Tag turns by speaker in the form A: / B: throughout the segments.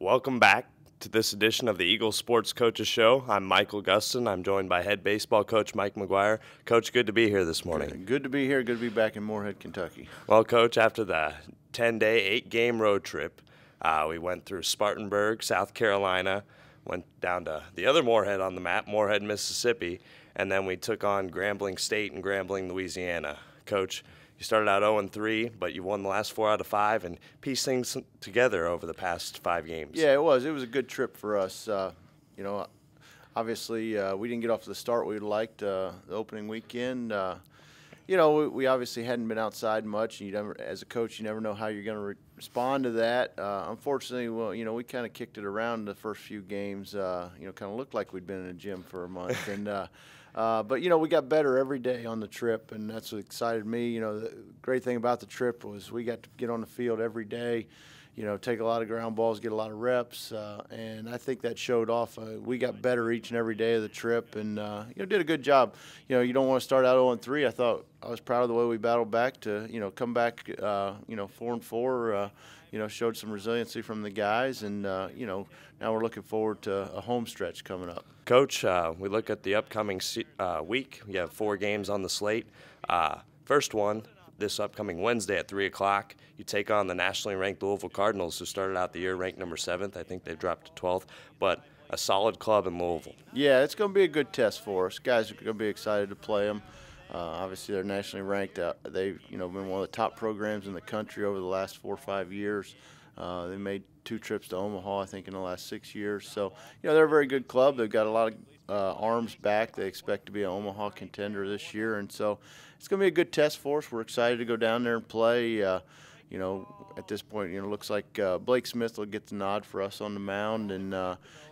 A: Welcome back to this edition of the Eagles Sports Coaches Show. I'm Michael Gustin. I'm joined by head baseball coach Mike McGuire. Coach, good to be here this morning.
B: Good to be here. Good to be back in Moorhead, Kentucky.
A: Well, Coach, after the 10-day, 8-game road trip, we went through Spartanburg, South Carolina, went down to the other Moorhead on the map, Moorhead, Mississippi, and then we took on Grambling State and Grambling, Louisiana. Coach, you started out 0-3, but you won the last 4 out of 5 and pieced things together over the past 5 games.
B: Yeah, it was. It was a good trip for us. Obviously, we didn't get off to the start we would liked the opening weekend. We obviously hadn't been outside much. And as a coach, you never know how you're going to respond to that. Unfortunately, we kind of kicked it around the first few games. Kind of looked like we'd been in a gym for a month. And But we got better every day on the trip, and that's what excited me. The great thing about the trip was we got to get on the field every day, take a lot of ground balls, get a lot of reps, and I think that showed off. We got better each and every day of the trip, and did a good job. You don't want to start out 0-3. I thought I was proud of the way we battled back to come back 4-4. Showed some resiliency from the guys, and now we're looking forward to a home stretch coming up.
A: Coach, we look at the upcoming week. We have 4 games on the slate. First one, this upcoming Wednesday at 3 o'clock, you take on the nationally ranked Louisville Cardinals, who started out the year ranked number 7th. I think they've dropped to 12th, but a solid club in Louisville.
B: Yeah, it's going to be a good test for us. Guys are going to be excited to play them. Obviously, they're nationally ranked. They've been one of the top programs in the country over the last 4 or 5 years. They made 2 trips to Omaha, I think, in the last 6 years. So, they're a very good club. They've got a lot of arms back. They expect to be an Omaha contender this year, and so it's going to be a good test for us. We're excited to go down there and play. At this point, it looks like Blake Smith will get the nod for us on the mound, and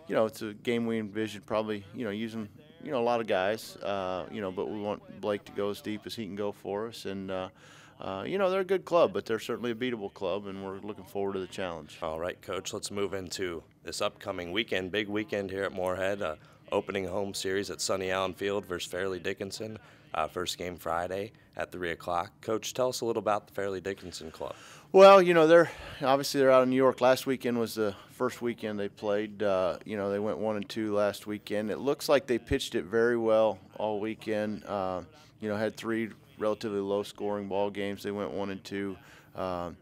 B: it's a game we envision probably using a lot of guys, but we want Blake to go as deep as he can go for us, and they're a good club, but they're certainly a beatable club, and we're looking forward to the challenge.
A: All right, Coach, let's move into this upcoming weekend, big weekend here at Moorhead, opening home series at Sunny Allen Field versus Fairleigh Dickinson. First game Friday at 3 o'clock. Coach, tell us a little about the Fairleigh Dickinson club.
B: Well, they're out of New York. Last weekend was the first weekend they played. They went 1-2 last weekend. It looks like they pitched it very well all weekend. Had 3 relatively low-scoring ball games. They went 1-2, and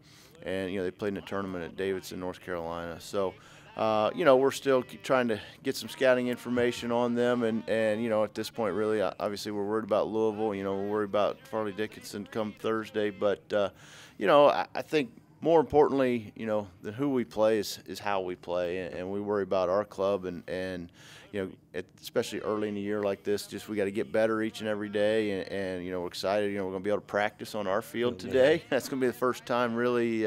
B: they played in a tournament at Davidson, North Carolina. So. We're still trying to get some scouting information on them, and at this point, really, obviously, we're worried about Louisville. We're worried about Fairleigh Dickinson come Thursday, but I think more importantly, than who we play is how we play, and we worry about our club, and especially early in the year like this, just we got to get better each and every day, and we're excited. We're going to be able to practice on our field today. Yeah. That's going to be the first time really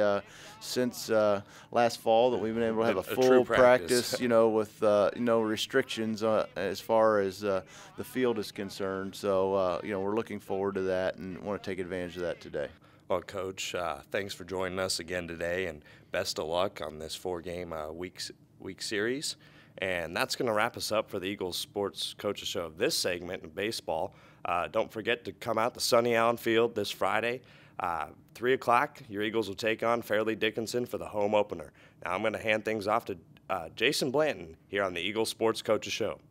B: since last fall that we've been able to have a full practice, with no restrictions as far as the field is concerned. So we're looking forward to that and want to take advantage of that today.
A: Well, Coach, thanks for joining us again today, and best of luck on this 4-game week series. And that's going to wrap us up for the Eagles Sports Coaches Show of this segment in baseball. Don't forget to come out to Sunny Allen Field this Friday. 3 o'clock, your Eagles will take on Fairleigh Dickinson for the home opener. Now I'm going to hand things off to Jason Blanton here on the Eagles Sports Coaches Show.